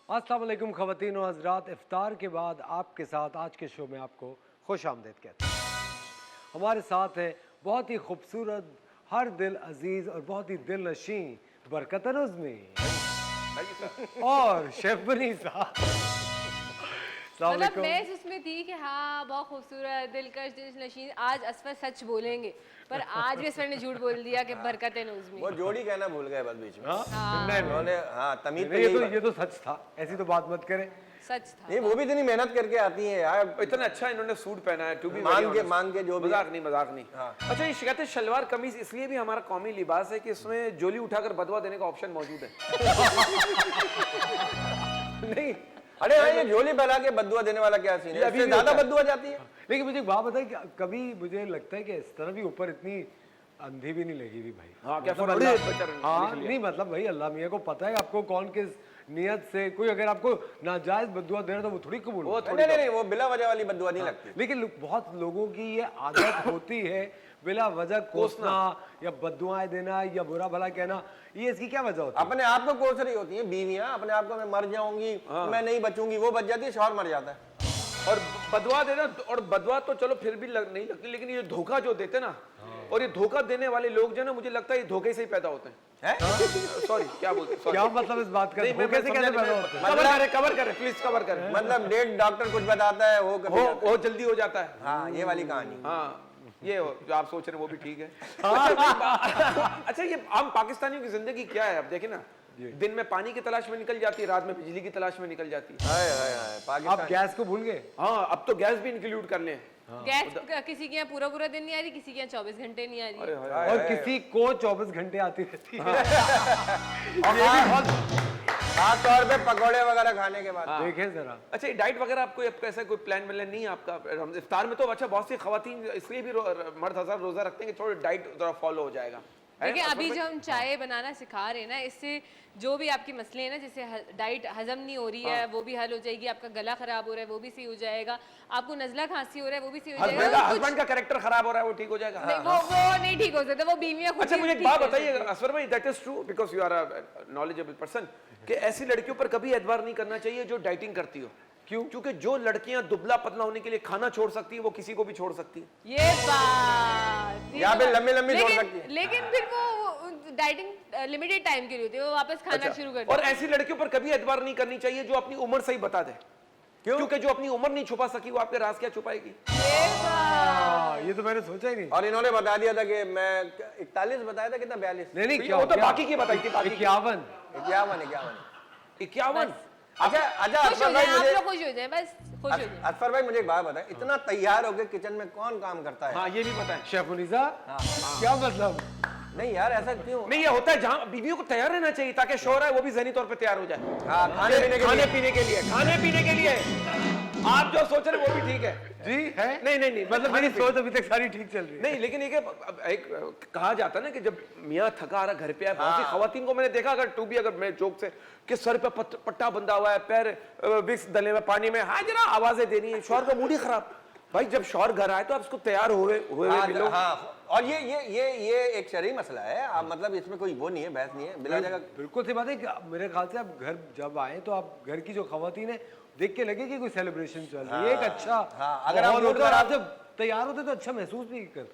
अस्सलाम वालेकुम ख़वातीन और हज़रात, इफ्तार के बाद आपके साथ आज के शो में आपको खुश आमदीद कहते हैं। हमारे साथ है बहुत ही खूबसूरत, हर दिल अजीज़ और बहुत ही दिल नशीं बरकतन उज़मी और शेफ बनी साहब। मतलब मैं इसमें थी कि हाँ बहुत खूबसूरत दिलकश दिलनशीं। आज असफर सच बोलेंगे, पर आज भी असफर ने झूठ बोल दिया कि बरकत नूज़मी। वो जोड़ी कहना भूल गए बस बीच में। नहीं, उन्होंने तमीज पे ये तो सच था, ऐसी तो बात मत करें। सच था। नहीं, वो भी इतनी मेहनत करके आती है यार। इतना अच्छा इन्होंने सूट पहना है, टू बी मांग के जो भी मजाक नहीं। हाँ। अच्छा, ये शिकायत है शलवार कमीज इसलिए भी हमारा कौमी लिबास है कि इसमें जोली उठाकर बदवा देने का ऑप्शन मौजूद है। नहीं, अरे हाँ, ये झोली फैला के बद्दुआ देने वाला क्या सीन है? अभी इससे भी ज्यादा होता है। बद्दुआ जाती है। लेकिन मुझे एक बात बताइए कि कभी मुझे लगता है कि इस तरह भी ऊपर इतनी अंधी भी नहीं लगी हुई भाई। हाँ, क्या मतलब बड़े अल्लाह- बच्चा हाँ नहीं, मतलब भाई अल्लाह मियाँ को पता है आपको कौन किस नियत से, कोई अगर आपको नाजायज बद्दुआ दे रहा तो वो थोड़ी कबूल वो होता है। नहीं नहीं नहीं, वो बिला वजह वाली बद्दुआ नहीं लगती। लेकिन बहुत लोगों की ये आदत होती है बिला वजह कोसना या बद्दुआएं देना या बुरा भला कहना। ये इसकी क्या वजह होती है? अपने आप को कोस रही होती है बीवियां, अपने आप को मैं मर जाऊंगी, मैं नहीं बचूंगी, वो बच जाती है, शौहर मर जाता है। और बदवा देना, और बदवा तो चलो फिर भी नहीं लगती, लेकिन ये धोखा जो देते ना, और ये धोखा देने वाले लोग जो ना, मुझे लगता है ये धोखे से ही पैदा होते हैं। सॉरी, क्या बोलते हैं? क्या मतलब इस बात का? नहीं, मैं धोखे से कैसे पैदा होते हैं? कवर करें प्लीज, कवर करें। मतलब डेट डॉक्टर कुछ बताता है, वो कभी जाता है। बहुत जल्दी हो जाता है। हाँ, ये वाली कहानी। हाँ, ये जो आप सोच रहे हैं वो भी ठीक है। अच्छा, ये आम पाकिस्तानियों की जिंदगी क्या है? अब देखें ना, दिन में पानी की तलाश में निकल जाती है, रात में बिजली की तलाश में निकल जाती है। हाय हाय हाय, आप पाकिस्तान। गैस को भूल गए? हाँ, अब तो गैस भी इंक्लूड कर लें। गैस किसी के यहाँ पूरा पूरा दिन नहीं आ रही, किसी के यहाँ 24 घंटे नहीं आ रही। और किसी को 24 घंटे आती रहती है। खास तौर पे पकौड़े वगैरह खाने के बाद। देखें जरा। अच्छा, ये डाइट वगैरह आपको कैसा कोई प्लान व्लान नहीं है आपका? इफ्तार में तो अच्छा बहुत सी खवातीन इसलिए भी मर्द हज़ार रोजा रखते हैं कि थोड़ा डाइट जरा फॉलो हो जाएगा। देखिए अभी जो हम चाय बनाना सिखा रहे हैं ना, इससे जो भी आपके मसले हैं ना, जैसे डाइट हजम नहीं हो रही है वो भी हल हो जाएगी, आपका गला खराब हो रहा है वो भी सही हो जाएगा, आपको नजला खांसी हो रहा है वो भी सही हो जाएगा। हस्बैंड का कैरेक्टर खराब हो रहा है वो ठीक हो जाएगा। नहीं, वो नहीं ठीक हो सकता, वो बीवियां खुद अच्छा, ही मुझे एक ठीक बात कर बताइए सकती हैं। असफर भाई, that is true because you are a knowledgeable person, कि ऐसी लड़कियों पर कभी एतबार नहीं करना चाहिए जो डाइटिंग करती हो। क्यों? क्योंकि जो लड़कियां दुबला पतला होने के लिए खाना छोड़ सकती है, वो किसी को भी छोड़ सकती है। ये बात या फिर लंबी लंबी छोड़ लेकिन- सकती है। लेकिन फिर वो डाइटिंग लिमिटेड टाइम के लिए होती है, वो वापस खाना शुरू कर और देती है। ऐसी लड़कियों पर कभी एतबार नहीं करनी चाहिए जो अपनी उम्र सही बता दे। क्यों? क्योंकि जो अपनी उम्र नहीं छुपा सकी वो आपके राज क्या छुपाएगी? ये बात। ये तो मैंने सोचा ही नहीं। और इन्होंने बता दिया था कि मैं 41 बताया था, कितना 42? नहीं, वो तो क्या? बाकी की बताई थी, बाकी की। 51। 51। अच्छा खुश असफर हो भाई जाए, आप मुझे लोग खुश हो जाए, बस खुश हो जाए। असफर भाई मुझे एक बात बताएं, इतना तैयार होके किचन में कौन काम करता है? हाँ, ये भी पता है। शेफ मुनीसा, क्या मतलब? नहीं यार, ऐसा क्यों? नहीं, ये होता है जहाँ बीवियों को तैयार रहना चाहिए ताकि शोहर है वो भी ज़हनी तौर पे तैयार हो जाए। हाँ, खाने पीने के लिए। खाने पीने के लिए आप जो सोच रहे हैं वो भी ठीक है जी है? नहीं, मतलब मेरी सोच अभी तक सारी ठीक चल रही है। नहीं, लेकिन एक कहा जाता है ना कि जब मियाँ थका आ रहा घर पे आए, बहुत सी खवातीन को मैंने देखा, अगर मैं जोक से कि सर पे पट्टा बंधा हुआ है, पैर विक्स डले हुए पानी में, हाँ जरा आवाजें देनी है, शौहर का मूड ही खराब। भाई जब शौहर घर आए तो आप उसको तैयार हुए मिलो। हाँ, और ये एक शरई मसला है। आप मतलब इसमें कोई वो नहीं है, बहस नहीं है, बिला जगह। बिल्कुल सी बात है कि मेरे ख्याल से आप घर जब आए तो आप घर की जो खवातीन है देख के लगे कि कोई सेलिब्रेशन चल रही है, एक अच्छा अगर आप माहौल मूड होता है और आप खराब- जब तैयार होते तो अच्छा महसूस भी करते हैं।